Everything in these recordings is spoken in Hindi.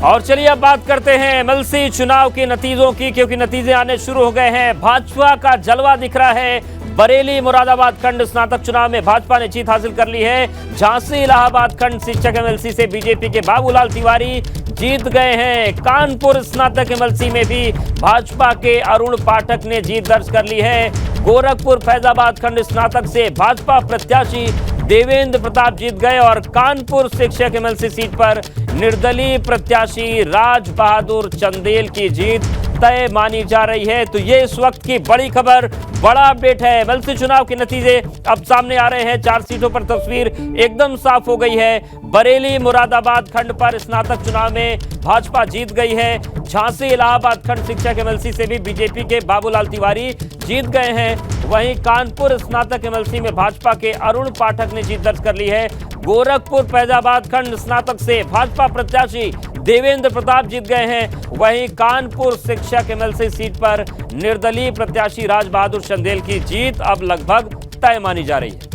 और चलिए अब बात करते हैं एमएलसी चुनाव के नतीजों की, क्योंकि नतीजे आने शुरू हो गए हैं। भाजपा का जलवा दिख रहा है। बरेली मुरादाबाद खंड स्नातक चुनाव में भाजपा ने जीत हासिल कर ली है। झांसी इलाहाबाद खंड शिक्षक एमएलसी से बीजेपी के बाबूलाल तिवारी जीत गए हैं। कानपुर स्नातक एमएलसी में भी भाजपा के अरुण पाठक ने जीत दर्ज कर ली है। गोरखपुर फैजाबाद खंड स्नातक से भाजपा प्रत्याशी देवेंद्र प्रताप जीत गए और कानपुर शिक्षक एमएलसी सीट पर निर्दलीय प्रत्याशी राज बहादुर चंदेल की जीत तय मानी जा रही है। तो ये इस वक्त की बड़ी खबर, बड़ा अपडेट है। एमएलसी चुनाव के नतीजे अब सामने आ रहे हैं। 4 सीटों पर तस्वीर एकदम साफ हो गई है। बरेली मुरादाबाद खंड पर स्नातक चुनाव में भाजपा जीत गई है। झांसी इलाहाबाद खंड शिक्षक एमएलसी से भी बीजेपी के बाबूलाल तिवारी जीत गए हैं। वहीं कानपुर स्नातक एमएलसी में भाजपा के अरुण पाठक ने जीत दर्ज कर ली है। गोरखपुर फैजाबाद खंड स्नातक से भाजपा प्रत्याशी देवेंद्र प्रताप जीत गए हैं। वहीं कानपुर शिक्षक एमएलसी सीट पर निर्दलीय प्रत्याशी राज बहादुर चंदेल की जीत अब लगभग तय मानी जा रही है।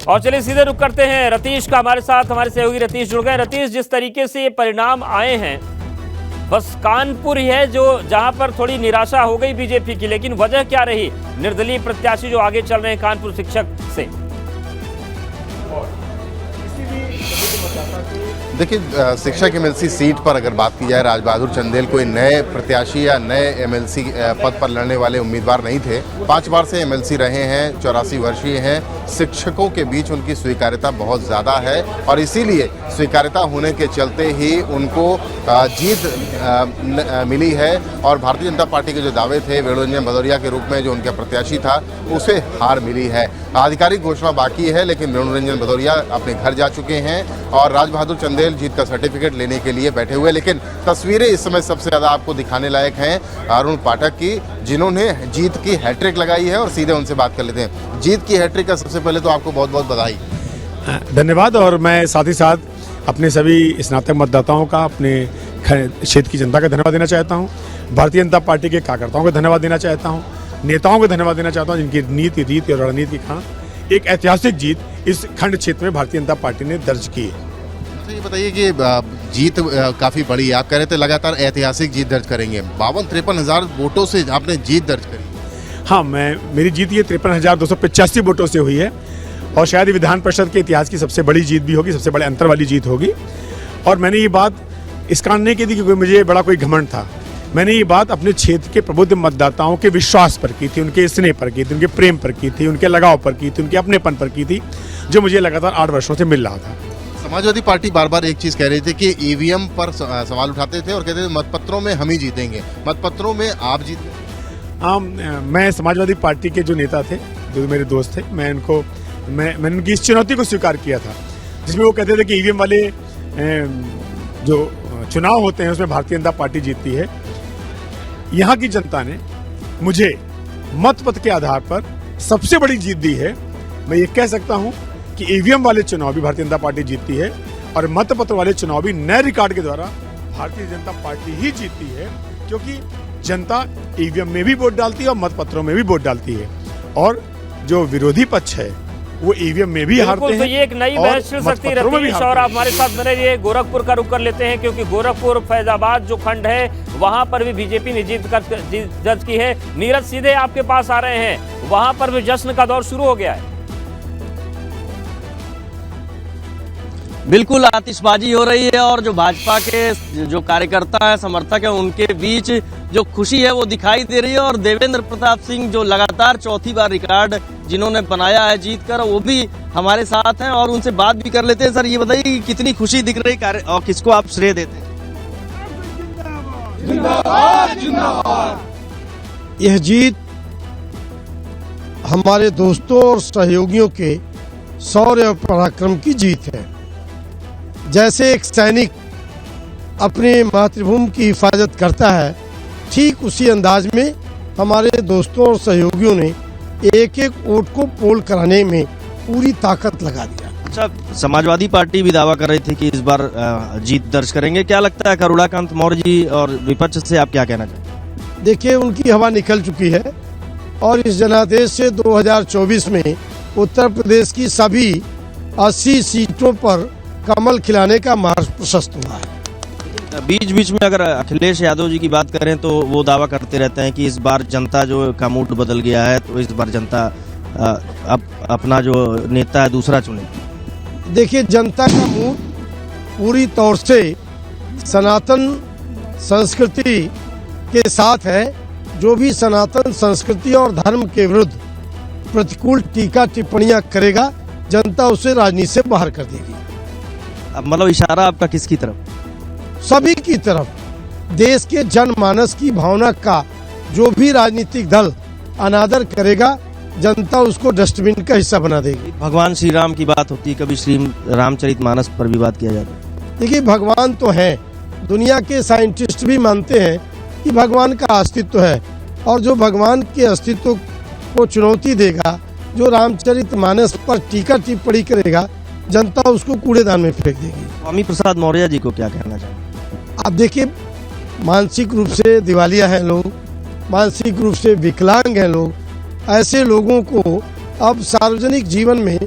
और चलिए सीधे रुक करते हैं रतीश का हमारे साथ। हमारे सहयोगी रतीश जुड़ गए। रतीश, जिस तरीके से ये परिणाम आए हैं, बस कानपुर ही है जो जहां पर थोड़ी निराशा हो गई बीजेपी की, लेकिन वजह क्या रही निर्दलीय प्रत्याशी जो आगे चल रहे हैं कानपुर शिक्षक से? देखिए, शिक्षक एमएलसी सीट पर अगर बात की जाए, राज बहादुर चंदेल कोई नए प्रत्याशी या नए एमएलसी पद पर लड़ने वाले उम्मीदवार नहीं थे। 5 बार से एमएलसी रहे हैं, 84 वर्षीय हैं। शिक्षकों के बीच उनकी स्वीकार्यता बहुत ज़्यादा है और इसीलिए स्वीकार्यता होने के चलते ही उनको जीत मिली है। और भारतीय जनता पार्टी के जो दावे थे वेणुरंजन भदौरिया के रूप में जो उनका प्रत्याशी था, उसे हार मिली है। आधिकारिक घोषणा बाकी है, लेकिन वेणुरंजन भदौरिया अपने घर जा चुके हैं और राज बहादुर चंदेल जीत का सर्टिफिकेट लेने के लिए बैठे हुए। लेकिन तस्वीरें इस समय सबसे ज़्यादा आपको दिखाने लायक हैं अरुण पाठक की, जिन्होंने जीत की हैट्रिक लगाई है। और सीधे उनसे बात कर लेते हैं। जीत की हैट्रिक का सबसे पहले तो आपको बहुत बहुत बधाई। धन्यवाद। और मैं साथ ही साथ अपने सभी स्नातक मतदाताओं का, अपने क्षेत्र की जनता का धन्यवाद देना चाहता हूँ। भारतीय जनता पार्टी के कार्यकर्ताओं को धन्यवाद देना चाहता हूँ। नेताओं को धन्यवाद देना चाहता हूँ जिनकी नीति, रीति और रणनीति का एक ऐतिहासिक जीत इस खंड क्षेत्र में भारतीय जनता पार्टी ने दर्ज की है। ये बताइए कि जीत काफ़ी बड़ी है। आप कह रहे थे लगातार ऐतिहासिक जीत दर्ज करेंगे। 52-53 हज़ार वोटों से आपने जीत दर्ज करी। हाँ, मेरी जीत ये 53,285 वोटों से हुई है और शायद विधान परिषद के इतिहास की सबसे बड़ी जीत भी होगी, सबसे बड़े अंतर वाली जीत होगी। और मैंने ये बात इस कारण नहीं की थी क्योंकि मुझे बड़ा कोई घमंड था। मैंने ये बात अपने क्षेत्र के प्रबुद्ध मतदाताओं के विश्वास पर की थी, उनके स्नेह पर की थी, उनके प्रेम पर की थी, उनके लगाव पर की थी, उनके अपनेपन पर की थी, जो मुझे लगातार 8 वर्षों से मिल रहा था। समाजवादी पार्टी बार बार एक चीज़ कह रही थी कि ईवीएम पर सवाल उठाते थे और कहते थे मतपत्रों में हम ही जीतेंगे। मतपत्रों में आप जीत गए। मैं समाजवादी पार्टी के जो नेता थे, जो मेरे दोस्त थे, मैंने उनकी इस चुनौती को स्वीकार किया था, जिसमें वो कहते थे कि ईवीएम वाले जो चुनाव होते हैं उसमें भारतीय जनता पार्टी जीतती है। यहाँ की जनता ने मुझे मतपत्र के आधार पर सबसे बड़ी जीत दी है। मैं ये कह सकता हूँ कि ईवीएम वाले चुनाव भी भारतीय जनता पार्टी जीतती है और मतपत्र वाले चुनाव भी नए रिकॉर्ड के द्वारा भारतीय जनता पार्टी ही जीतती है, क्योंकि जनता ईवीएम में भी वोट डालती है और मतपत्रों में भी वोट डालती है। और जो विरोधी पक्ष है वो ईवीएम में भी हारते हैं। तो ये एक नई बहस चल सकती है रतीश, और आप हमारे साथ बने रहिए। गोरखपुर का रुख कर लेते हैं, क्योंकि गोरखपुर फैजाबाद जो खंड है वहां पर भी बीजेपी ने जीत दर्ज की है। नीरज, सीधे आपके पास आ रहे हैं। वहां पर भी जश्न का दौर शुरू हो गया है। बिल्कुल आतिशबाजी हो रही है और जो भाजपा के जो कार्यकर्ता है, समर्थक है, उनके बीच जो खुशी है वो दिखाई दे रही है। और देवेंद्र प्रताप सिंह जो लगातार 4थी बार रिकॉर्ड जिन्होंने बनाया है जीत कर, वो भी हमारे साथ हैं और उनसे बात भी कर लेते हैं। सर, ये बताइए कि कितनी खुशी दिख रही है और किसको आप श्रेय देते हैं? जिंदाबाद, जिंदाबाद। यह जीत हमारे दोस्तों और सहयोगियों के शौर्य और पराक्रम की जीत है। जैसे एक सैनिक अपने मातृभूमि की हिफाजत करता है, ठीक उसी अंदाज में हमारे दोस्तों और सहयोगियों ने एक एक वोट को पोल कराने में पूरी ताकत लगा दिया। अच्छा, समाजवादी पार्टी भी दावा कर रही थी कि इस बार जीत दर्ज करेंगे। क्या लगता है करुणाकांत मौर्य जी और विपक्ष से आप क्या कहना चाहते हैं? देखिए, उनकी हवा निकल चुकी है और इस जनादेश से 2024 में उत्तर प्रदेश की सभी 80 सीटों पर कमल खिलाने का मार्ग प्रशस्त हुआ है। बीच बीच में अगर अखिलेश यादव जी की बात करें तो वो दावा करते रहते हैं कि इस बार जनता जो का मूड बदल गया है, तो इस बार जनता अब अपना जो नेता है दूसरा चुनेगी। देखिए, जनता का मूड पूरी तौर से सनातन संस्कृति के साथ है। जो भी सनातन संस्कृति और धर्म के विरुद्ध प्रतिकूल टीका टिप्पणियां करेगा, जनता उसे राजनीति से बाहर कर देगी। अब मतलब इशारा आपका किसकी तरफ? सभी की तरफ। देश के जनमानस की भावना का जो भी राजनीतिक दल अनादर करेगा, जनता उसको डस्टबिन का हिस्सा बना देगी। भगवान श्री राम की बात होती है, कभी श्री रामचरितमानस पर भी बात किया जाता है। देखिए, भगवान तो है, दुनिया के साइंटिस्ट भी मानते हैं कि भगवान का अस्तित्व है, और जो भगवान के अस्तित्व को चुनौती देगा, जो रामचरितमानस पर टीका टिप्पणी करेगा, जनता उसको कूड़ेदान में फेंक देगी। स्वामी प्रसाद मौर्य जी को क्या कहना चाहिए? अब देखिए, मानसिक रूप से दिवालिया हैं लोग, मानसिक रूप से विकलांग हैं लोग। ऐसे लोगों को अब सार्वजनिक जीवन में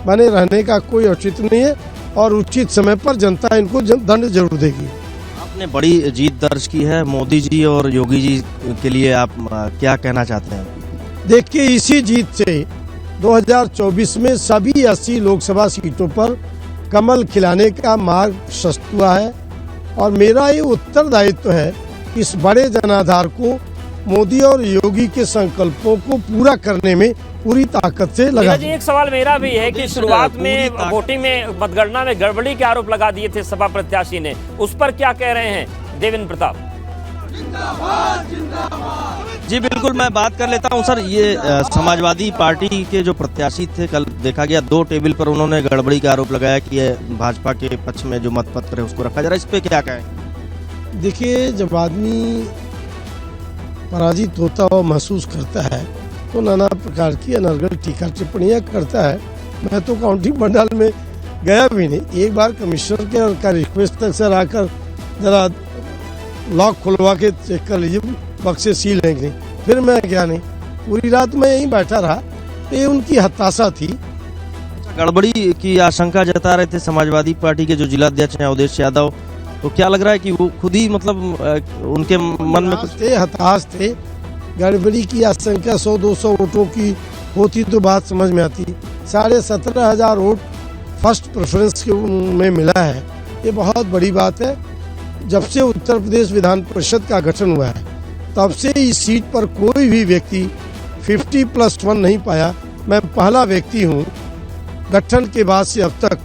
बने रहने का कोई औचित्य नहीं है, और उचित समय पर जनता इनको दंड जरूर देगी। आपने बड़ी जीत दर्ज की है, मोदी जी और योगी जी के लिए आप क्या कहना चाहते हैं? देखिए, इसी जीत से 2024 में सभी 80 लोकसभा सीटों पर कमल खिलाने का मार्ग प्रशस्त हुआ है, और मेरा ये उत्तरदायित्व है इस बड़े जनाधार को मोदी और योगी के संकल्पों को पूरा करने में पूरी ताकत से लगा। जी, एक सवाल मेरा भी है कि शुरुआत में वोटिंग में मतगणना में गड़बड़ी के आरोप लगा दिए थे सपा प्रत्याशी ने, उस पर क्या कह रहे हैं देवेंद्र प्रताप? जी बिल्कुल, मैं बात कर लेता हूं सर। ये समाजवादी पार्टी के जो प्रत्याशी थे, कल देखा गया 2 टेबल पर उन्होंने गड़बड़ी का आरोप लगाया कि ये भाजपा के पक्ष में जो मतपत्र है उसको रखा जा रहा है, इस पे क्या कहें? देखिए, जब आदमी पराजित होता और महसूस करता है तो नाना प्रकार की अनर्गल टीका टिप्पणियां करता है। मैं तो काउंटिंग पंडाल में गया भी नहीं, एक बार कमिश्नर का रिक्वेस्ट तक सर आकर जरा लॉक खुलवा के चेक कर लीजिए बक्से सील है कि नहीं, फिर मैं गया नहीं, पूरी रात मैं यहीं बैठा रहा। ये उनकी हताशा थी। गड़बड़ी की आशंका जता रहे थे समाजवादी पार्टी के जो जिलाध्यक्ष हैं अवधेश यादव, तो क्या लग रहा है कि वो खुद ही मतलब उनके मन में कुछ हताश थे? गड़बड़ी की आशंका 100-200 वोटों की होती तो बात समझ में आती। 17,500 वोट फर्स्ट प्रेफरेंस में मिला है, ये बहुत बड़ी बात है। जब से उत्तर प्रदेश विधान परिषद का गठन हुआ है, तब से इस सीट पर कोई भी व्यक्ति 50+1 नहीं पाया। मैं पहला व्यक्ति हूँ गठन के बाद से अब तक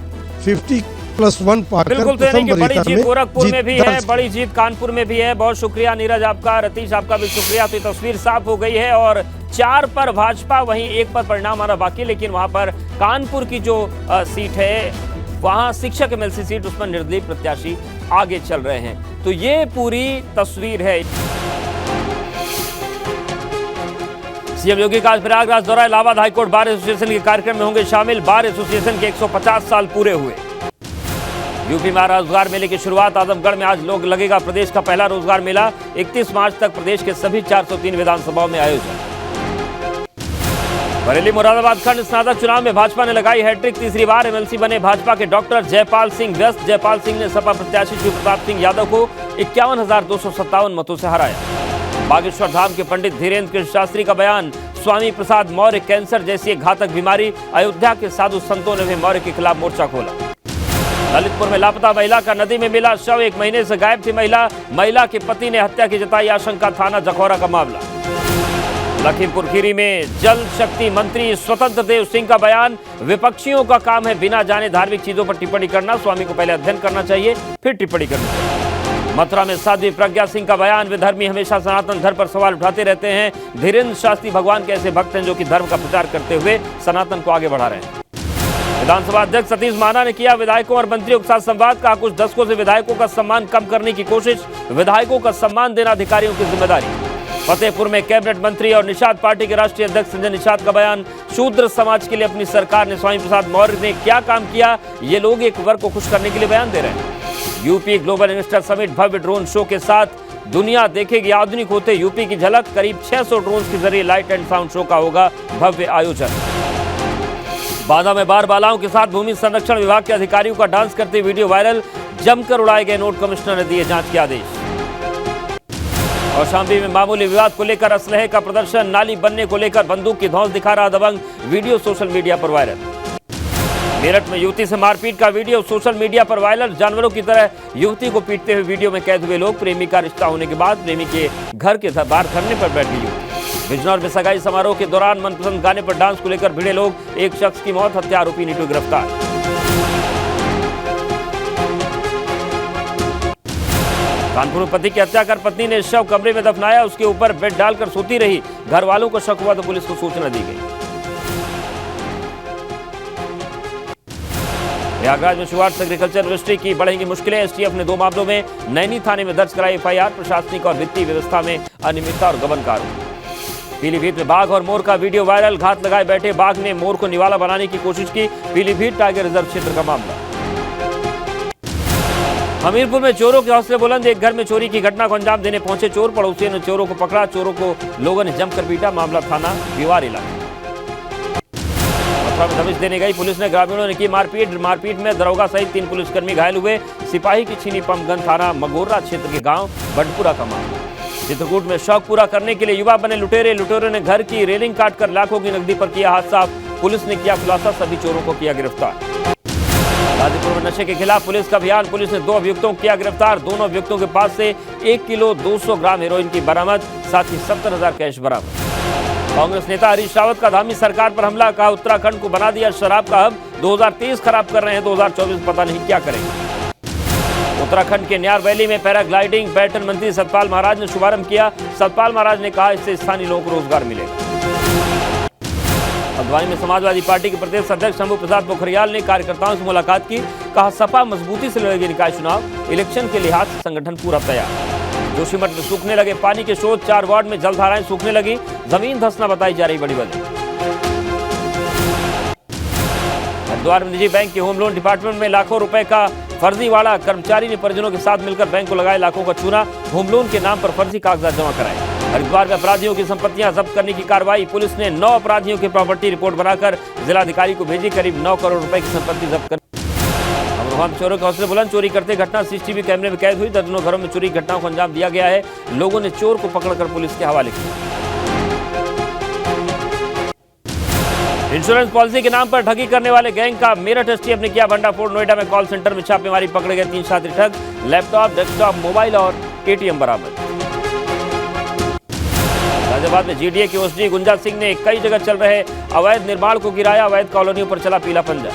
50+1 पाकर बिल्कुल, बड़ी जीत गोरखपुर में भी है, बड़ी जीत कानपुर में भी है। बहुत शुक्रिया नीरज आपका, रतीश आपका भी शुक्रिया। तो ये तस्वीर साफ हो गई है, और 4 पर भाजपा, वहीं 1 पर परिणाम आना बाकी। लेकिन वहां पर कानपुर की जो सीट है, वहां शिक्षक एमएलसी सीट, उसमें निर्दलीय प्रत्याशी आगे चल रहे हैं। तो ये पूरी तस्वीर है। सीएम योगी का आज प्रयागराज दौरा, इलाहाबाद हाईकोर्ट बार एसोसिएशन के कार्यक्रम में होंगे शामिल। बार एसोसिएशन के 150 साल पूरे हुए। यूपी में रोजगार मेले की शुरुआत, आजमगढ़ में आज लोग लगेगा प्रदेश का पहला रोजगार मेला। 31 मार्च तक प्रदेश के सभी 403 विधानसभाओं में आयोजन। बरेली मुरादाबाद खंड स्नातक चुनाव में भाजपा ने लगाई हैट्रिक, तीसरी बार एमएलसी बने भाजपा के डॉक्टर जयपाल सिंह व्यस्त। जयपाल सिंह ने सपा प्रत्याशी शिव प्रताप सिंह यादव को 51,257 मतों से हराया। बागेश्वर धाम के पंडित धीरेन्द्र कृष्ण शास्त्री का बयान, स्वामी प्रसाद मौर्य कैंसर जैसी एक घातक बीमारी। अयोध्या के साधु संतों ने भी मौर्य के खिलाफ मोर्चा खोला। ललितपुर में लापता महिला का नदी में मिला शव, 1 महीने से गायब थी महिला के पति ने हत्या की जताई आशंका, थाना जखौरा का मामला। लखीमपुर खीरी में जल शक्ति मंत्री स्वतंत्र देव सिंह का बयान, विपक्षियों का काम है बिना जाने धार्मिक चीजों पर टिप्पणी करना, स्वामी को पहले अध्ययन करना चाहिए फिर टिप्पणी करनी चाहिए। मथुरा में साध्वी प्रज्ञा सिंह का बयान, विधर्मी हमेशा सनातन धर्म पर सवाल उठाते रहते हैं। धीरेन्द्र शास्त्री भगवान के ऐसे भक्त हैं जो कि धर्म का प्रचार करते हुए सनातन को आगे बढ़ा रहे हैं। विधानसभा अध्यक्ष सतीश महाना ने किया विधायकों और मंत्रियों के साथ संवाद, कहा कुछ दशकों से विधायकों का सम्मान कम करने की कोशिश, विधायकों का सम्मान देना अधिकारियों की जिम्मेदारी। फतेहपुर में कैबिनेट मंत्री और निषाद पार्टी के राष्ट्रीय अध्यक्ष संजय निषाद का बयान, शूद्र समाज के लिए अपनी सरकार ने स्वामी प्रसाद मौर्य ने क्या काम किया, ये लोग एक वर्ग को खुश करने के लिए बयान दे रहे हैं। यूपी ग्लोबल इन्वेस्टर समिट भव्य ड्रोन शो के साथ दुनिया देखेगी आधुनिक होते यूपी की झलक। करीब 600 ड्रोन के जरिए लाइट एंड साउंड शो का होगा भव्य आयोजन। बांदा में बार बालाओं के साथ भूमि संरक्षण विभाग के अधिकारियों का डांस करते वीडियो वायरल। जमकर उड़ाए गए नोट, कमिश्नर ने दिए जांच के आदेश। और शामली में मामूली विवाद को लेकर असलहे का प्रदर्शन। नाली बनने को लेकर बंदूक की धौंस दिखा रहा दबंग, वीडियो सोशल मीडिया पर वायरल। मेरठ में युवती से मारपीट का वीडियो सोशल मीडिया पर वायरल। जानवरों की तरह युवती को पीटते हुए वीडियो में कैद हुए लोग। प्रेमी का रिश्ता होने के बाद प्रेमी के घर के बाहर धरने पर बैठ गई युवती। बिजनौर में सगाई समारोह के दौरान मनपसंद गाने पर डांस को लेकर भिड़े लोग। एक शख्स की मौत, हत्या आरोपी नीटू गिरफ्तार। कानपुर में पति की हत्या कर पत्नी ने शव कमरे में दफनाया। उसके ऊपर बेड डालकर सोती रही। घर वालों को शक हुआ तो पुलिस को सूचना दी गई। प्रयागराज में शुरुआत एग्रीकल्चर यूनिवर्सिटी की बढ़ेंगी मुश्किलें। एसटीएफ ने 2 मामलों में नैनी थाने में दर्ज कराई एफआईआर। प्रशासनिक और वित्तीय व्यवस्था में अनियमितता और गबन का आरोप। पीलीभीत में बाघ और मोर का वीडियो वायरल। घात लगाए बैठे बाघ ने मोर को निवाला बनाने की कोशिश की। पीलीभीत टाइगर रिजर्व क्षेत्र का मामला। हमीरपुर में चोरों के हौसले बुलंद। एक घर में चोरी की घटना को अंजाम देने पहुंचे चोर। पड़ोसियों ने चोरों को पकड़ा। चोरों को लोगों ने जमकर पीटा। मामला थाना बिवार इलाका। मथुरा में दबिश देने गई पुलिस ने ग्रामीणों ने की मारपीट में दरोगा सहित 3 पुलिसकर्मी घायल हुए। सिपाही की छीनी पंपगंज थाना मगोर्रा क्षेत्र के गांव बंडपुरा का मामला। चित्रकूट में शौक पूरा करने के लिए युवा बने लुटेरे। लुटेरों ने घर की रेलिंग काटकर लाखों की नकदी पर किया हाथ साफ। पुलिस ने किया खुलासा। सभी चोरों को किया गिरफ्तार। गाजीपुर में नशे के खिलाफ पुलिस का अभियान। पुलिस ने 2 अभियुक्तों को किया गिरफ्तार। दोनों अभियुक्तों के पास से 1 किलो 200 ग्राम हेरोइन की बरामद, साथ ही 70,000 कैश बरामद। कांग्रेस नेता हरीश रावत का धामी सरकार पर हमला। कहा उत्तराखंड को बना दिया शराब का हब। 2023 खराब कर रहे हैं, 2024 पता नहीं क्या करेंगे। उत्तराखंड के न्यार वैली में पैराग्लाइडिंग पर्यटन मंत्री सतपाल महाराज ने शुभारंभ किया। सतपाल महाराज ने कहा इससे स्थानीय लोगों को रोजगार मिलेगा। हल्द्वानी में समाजवादी पार्टी के प्रदेश अध्यक्ष शंभू प्रसाद पोखरियाल ने कार्यकर्ताओं से मुलाकात की। कहा सपा मजबूती से लड़ेगी निकाय चुनाव। इलेक्शन के लिहाज से संगठन पूरा तैयार। जोशीमठ में सूखने लगे पानी के स्रोत। 4 वार्ड में जलधाराएं सूखने लगी। जमीन धंसना बताई जा रही बड़ी वजह। हरिद्वार में निजी बैंक के होम लोन डिपार्टमेंट में लाखों रुपए का फर्जीवाड़ा। कर्मचारी ने परिजनों के साथ मिलकर बैंक को लगाए लाखों का चूना। होम लोन के नाम पर फर्जी कागजात जमा कराए। हरिद्वार में अपराधियों की संपत्तियां जब्त करने की कार्रवाई। पुलिस ने 9 अपराधियों की प्रॉपर्टी रिपोर्ट बनाकर जिलाधिकारी को भेजी। करीब 9 करोड़ रुपए की संपत्ति जब्त कर। अमरोहा में चोरों के हौसले बुलंद। चोरी करते घटना सीसीटीवी कैमरे में कैद हुई। दर्जनों घरों में चोरी घटनाओं को अंजाम दिया गया है। लोगों ने चोर को पकड़कर पुलिस के हवाले किया। इंश्योरेंस पॉलिसी के नाम पर ठगी करने वाले गैंग का मेरठ एसटीएफ ने किया भंडाफोड़। नोएडा में कॉल सेंटर में छापेमारी, पकड़े गए 3 शातिर ठग। लैपटॉप, डेस्कटॉप, मोबाइल और एटीएम बरामद। गाजियाबाद में जीडीए के ओएसडी गुंजा सिंह ने कई जगह चल रहे अवैध निर्माण को गिराया। अवैध कॉलोनियों पर चला पीला पंजा।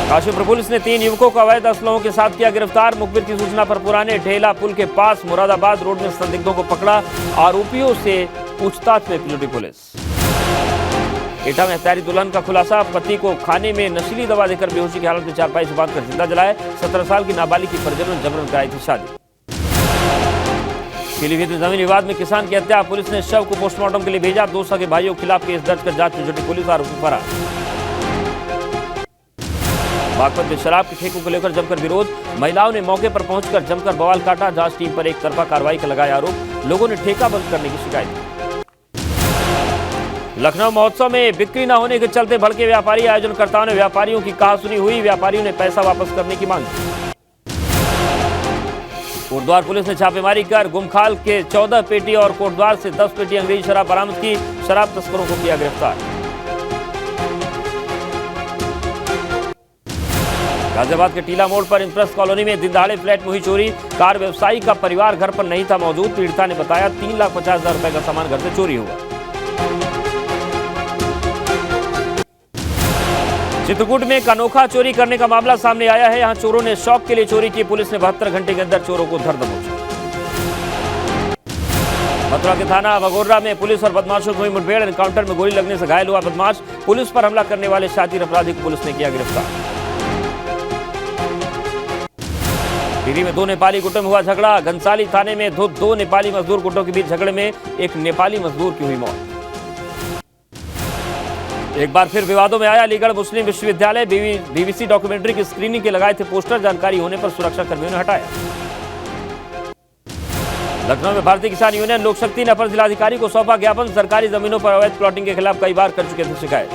काशीपुर पुलिस ने 3 युवकों को अवैध असलहों के साथ किया गिरफ्तार। मुखबिर की सूचना पर पुराने ढेला पुल के पास मुरादाबाद रोड में संदिग्धों को पकड़ा। आरोपियों से पूछताछ में पीलीभीत पुलिस। एटा में हत्यारी दुल्हन का खुलासा। पति को खाने में नशीली दवा देकर बेहोशी की हालत में चारपाई से बांधकर जिंदा जलाया। 17 साल की नाबालिग की परिजनों ने जबरन कराई थी शादी। पीलीभीत में जमीन विवाद में किसान की हत्या। पुलिस ने शव को पोस्टमार्टम के लिए भेजा। 2 सगे भाइयों के खिलाफ केस दर्ज कर जांच में जुटी पुलिस। आरोपी फरार। बागपत में शराब के ठेकों को लेकर जमकर विरोध। महिलाओं ने मौके पर पहुंचकर जमकर बवाल काटा। जांच टीम पर एक तरफा कार्रवाई का लगाया आरोप। लोगों ने ठेका बंद करने की शिकायत की। लखनऊ महोत्सव में बिक्री न होने के चलते भड़के व्यापारी। आयोजनकर्ताओं ने व्यापारियों की कहासुनी हुई। व्यापारियों ने पैसा वापस करने की मांग की। कोटद्वार पुलिस ने छापेमारी कर गुमखाल के 14 पेटी और कोटद्वार से 10 पेटी अंग्रेजी शराब बरामद की। शराब तस्करों को किया गिरफ्तार। गाजियाबाद के टीला मोड़ पर इंप्रेस कॉलोनी में दिनदहाड़े फ्लैट में हुई चोरी। कार व्यवसायी का परिवार घर पर नहीं था मौजूद। पीड़िता ने बताया 3,50,000 रुपए का सामान घर से चोरी हुआ। चित्रकूट में एक अनोखा चोरी करने का मामला सामने आया है। यहां चोरों ने शौक के लिए चोरी की। पुलिस ने 72 घंटे के अंदर चोरों को धर दबोचा। मथुरा के थाना मगोर्रा में पुलिस और बदमाशों की हुई मुठभेड़। एनकाउंटर में गोली लगने से घायल हुआ बदमाश। पुलिस पर हमला करने वाले शातिर अपराधी को पुलिस ने किया गिरफ्तार। टिहरी में 2 नेपाली गुटों में हुआ झगड़ा। घनसाली थाने में 2 नेपाली मजदूर गुटों के बीच झगड़े में एक नेपाली मजदूर की हुई मौत। एक बार फिर विवादों में आया अलीगढ़ मुस्लिम विश्वविद्यालय। बीबीसी डॉक्यूमेंट्री की स्क्रीनिंग के लगाए थे पोस्टर। जानकारी होने पर सुरक्षा कर्मियों ने हटाया। लखनऊ में भारतीय किसान यूनियन लोक शक्ति ने अपर जिलाधिकारी को सौंपा ज्ञापन। सरकारी जमीनों पर अवैध प्लॉटिंग के खिलाफ कई बार कर चुके थे शिकायत।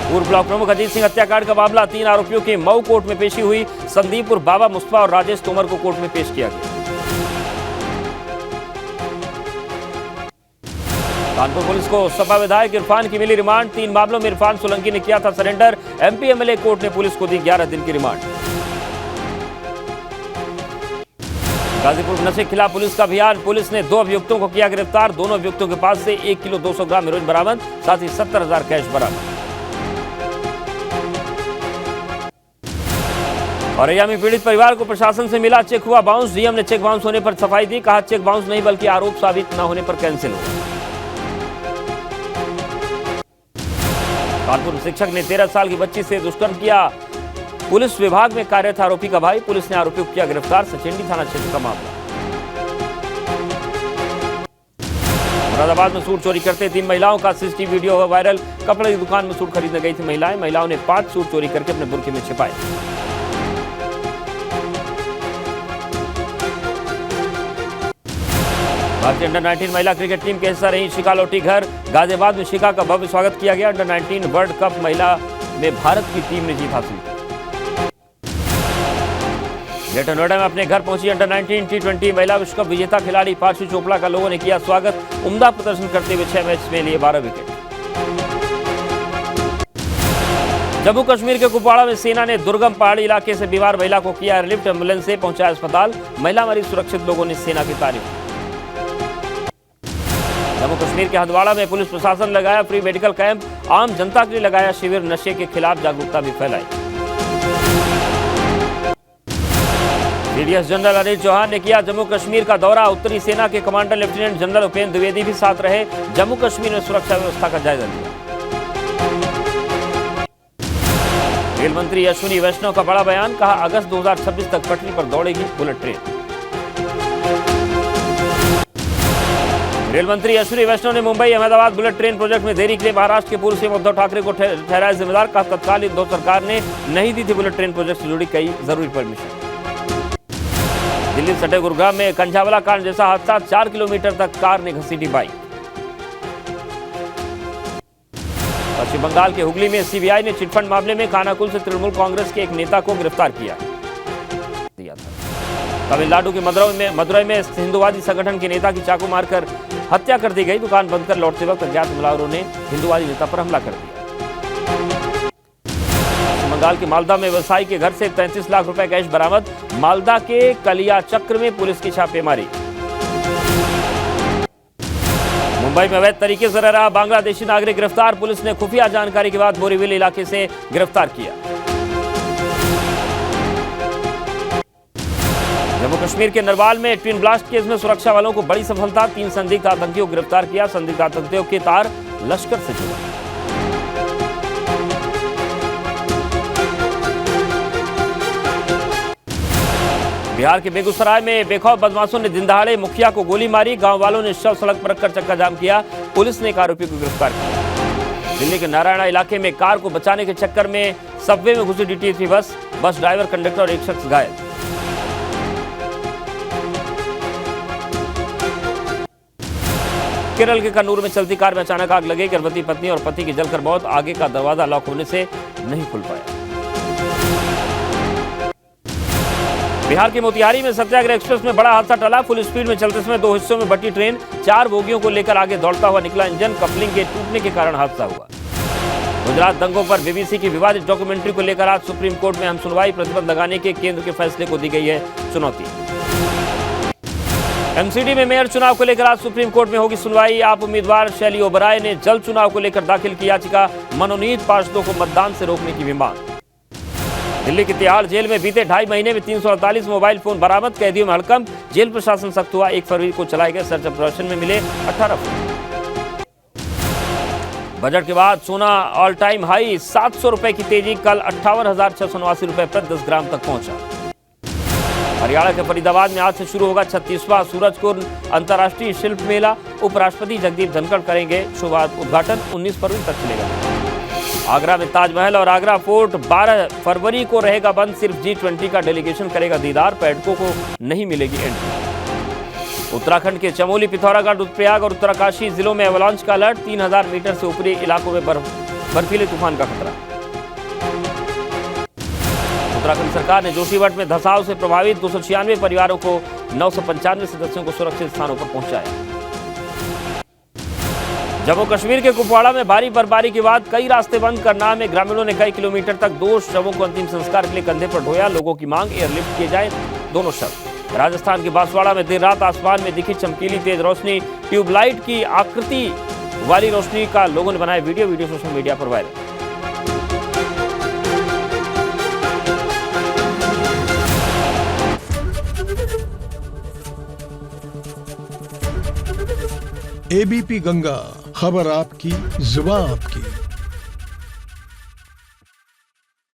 पूर्व ब्लॉक प्रमुख अजीत सिंह हत्याकांड का मामला, 3 आरोपियों की मऊ कोर्ट में पेशी हुई। संदीपुर बाबा मुस्तफा और राजेश तोमर को कोर्ट में पेश किया गया। कानपुर पुलिस को सपा विधायक इरफान की मिली रिमांड। 3 मामलों में इरफान सोलंकी ने किया था सरेंडर। एमपी एमएलए कोर्ट ने पुलिस को दी 11 दिन की रिमांड। गाजीपुर में नशे के खिलाफ पुलिस का अभियान। पुलिस ने 2 अभियुक्तों को किया गिरफ्तार। दोनों अभियुक्तों के पास से 1 किलो 200 ग्राम हेरोइन बरामद, साथ ही 70,000 कैश बरामद। औरैया में पीड़ित परिवार को प्रशासन से मिला चेक, हुआ बाउंस। डीएम ने चेक बाउंस होने पर सफाई दी, कहा चेक बाउंस नहीं बल्कि आरोप साबित न होने पर कैंसिल हुआ। कानपुर शिक्षक ने 13 साल की बच्ची से दुष्कर्म किया। पुलिस विभाग में कार्यरत आरोपी का भाई, पुलिस ने आरोपी को किया गिरफ्तार। सचेंडी थाना क्षेत्र का मामला। मुरादाबाद में सूट चोरी करते 3 महिलाओं का सीसीटीवी वीडियो हुआ वायरल। कपड़े की दुकान में सूट खरीदने गई थी महिलाओं ने 5 सूट चोरी करके अपने बुर्के में छिपाए। भारतीय अंडर-19 महिला क्रिकेट टीम के हिस्सा रही शिखा लौटी घर। गाजियाबाद में शिखा का भव्य स्वागत किया गया। अंडर-19 वर्ल्ड कप महिला में भारत की टीम ने जीत हासिल की। ग्रेटर नोएडा में अपने घर पहुंची अंडर-19 T20 महिला विश्व कप विजेता खिलाड़ी पार्श्वी चोपड़ा का लोगों ने किया स्वागत। उम्दा प्रदर्शन करते हुए 6 मैच में लिए 12 विकेट। जम्मू कश्मीर के कुपवाड़ा में सेना ने दुर्गम पहाड़ी इलाके से बीमार महिला को किया एयरलिफ्ट। एम्बुलेंस से पहुंचाया अस्पताल। महिला मरीज सुरक्षित, लोगों ने सेना की तारीफ की। जम्मू कश्मीर के हंदवाड़ा में पुलिस प्रशासन लगाया फ्री मेडिकल कैंप। आम जनता के लिए लगाया शिविर। नशे के खिलाफ जागरूकता भी फैलाई। डीडीएस जनरल अनिल चौहान ने किया जम्मू कश्मीर का दौरा। उत्तरी सेना के commander lieutenant general Upendra Dwivedi भी साथ रहे। जम्मू कश्मीर में सुरक्षा व्यवस्था का जायजा लिया। रेल मंत्री अश्विनी वैष्णव का बड़ा बयान, कहा अगस्त 2026 तक पटरी पर दौड़ेगी बुलेट ट्रेन। रेल मंत्री अश्विनी वैष्णव ने Mumbai Ahmedabad bullet train project में देरी के लिए महाराष्ट्र के पूर्व सीएम उद्धव ठाकरे को ठहराया जिम्मेदार। कहा तत्कालीन उद्धव सरकार ने नहीं दी थी बुलेट ट्रेन प्रोजेक्ट से जुड़ी कई जरूरी परमिशन। दिल्ली सटे गुरुग्राम में कंझावला कांड जैसा हादसा, 4 किलोमीटर तक कार ने घसीटी बाइक। पश्चिम बंगाल के हुगली में सीबीआई ने चिटफंड मामले में खानाकुल से तृणमूल कांग्रेस के एक नेता को गिरफ्तार किया था। तमिलनाडु के मदुरई में हिंदुवादी संगठन के नेता की चाकू मारकर हत्या कर दी गई। दुकान बंद कर लौटते वक्त अज्ञात हमलावरों ने हिंदुवादी नेता पर हमला कर दिया। पश्चिम बंगाल के मालदा में व्यवसायी के घर से 33 लाख रुपए कैश बरामद। मालदा के कलिया चक्र में पुलिस की छापेमारी। मुंबई में अवैध तरीके से रह रहा बांग्लादेशी नागरिक गिरफ्तार। पुलिस ने खुफिया जानकारी के बाद बोरीविल इलाके से गिरफ्तार किया। जम्मू कश्मीर के नरवाल में ट्विन ब्लास्ट केस में सुरक्षा वालों को बड़ी सफलता। 3 संदिग्ध आतंकियों को गिरफ्तार किया। संदिग्ध आतंकियों के तार लश्कर से जुड़े। बिहार के बेगूसराय में बेखौफ बदमाशों ने दिनदहाड़े मुखिया को गोली मारी। गांव वालों ने शव सड़क पर रखकर चक्का जाम किया। पुलिस ने एक आरोपी को गिरफ्तार किया। दिल्ली के नारायणा इलाके में कार को बचाने के चक्कर में सबवे में घुसी डीटीएच बस ड्राइवर, कंडक्टर और एक शख्स घायल। केरल के कन्नूर में चलती कार में अचानक आग लगी। गर्भवती पत्नी और पति की जलकर मौत। आगे का दरवाजा लॉक होने से नहीं खुल पाया। बिहार के मोतिहारी में सत्याग्रह एक्सप्रेस में बड़ा हादसा टला। फुल स्पीड में चलते समय 2 हिस्सों में बटी ट्रेन। 4 बोगियों को लेकर आगे दौड़ता हुआ निकला इंजन। कपलिंग के टूटने के कारण हादसा हुआ। गुजरात दंगों पर बीबीसी की विवादित डॉक्यूमेंट्री को लेकर आज सुप्रीम कोर्ट में हम सुनवाई। प्रतिबंध लगाने के केंद्र के फैसले को दी गई है चुनौती। एमसीडी में मेयर चुनाव को लेकर आज सुप्रीम कोर्ट में होगी सुनवाई। आप उम्मीदवार शैली ओबराय ने जल्द चुनाव को लेकर दाखिल की याचिका। मनोनीत पार्षदों को मतदान से रोकने की भी मांग। दिल्ली की तिहाड़ जेल में बीते 2.5 महीने में 348 मोबाइल फोन बरामद। कैदियों में हड़कंप। जेल प्रशासन सख्त हुआ। 1 फरवरी को चलाए गए सर्च ऑपरेशन में मिले 18 फोन। बजट के बाद सोना ऑल टाइम हाई। 700 रुपए की तेजी। कल 58,689 रुपए प्रति 10 ग्राम तक पहुंचा। हरियाणा के फरीदाबाद में आज से शुरू होगा 36वां सूरजकुंड अंतर्राष्ट्रीय शिल्प मेला। उपराष्ट्रपति जगदीप धनखड़ करेंगे शुभारंभ। उद्घाटन 19 फरवरी तक चलेगा। आगरा में ताजमहल और आगरा फोर्ट 12 फरवरी को रहेगा बंद। सिर्फ G20 का डेलीगेशन करेगा दीदार, पर्यटकों को नहीं मिलेगी एंट्री। उत्तराखंड के चमोली, पिथौरागढ़, रुद्रप्रयाग और उत्तरकाशी जिलों में एवलांच का अलर्ट। 3000 मीटर से ऊपरी इलाकों में बर्फीले तूफान का खतरा। उत्तराखंड सरकार ने जोशीमठ में धंसाव से प्रभावित 296 परिवारों को 995 सदस्यों को सुरक्षित स्थानों पर पहुंचाया। जम्मू कश्मीर के कुपवाड़ा में भारी बर्फबारी के बाद कई रास्ते बंद। करनाल में ग्रामीणों ने कई किलोमीटर तक 2 शवों को अंतिम संस्कार के लिए कंधे पर ढोया। लोगों की मांग एयरलिफ्ट किए जाए दोनों शव। राजस्थान के बांसवाड़ा में देर रात आसमान में दिखी चमकीली तेज रोशनी। ट्यूबलाइट की आकृति वाली रोशनी का लोगों ने बनाया वीडियो सोशल मीडिया पर वायरल। एबीपी गंगा, खबर आपकी, जुबान आपकी।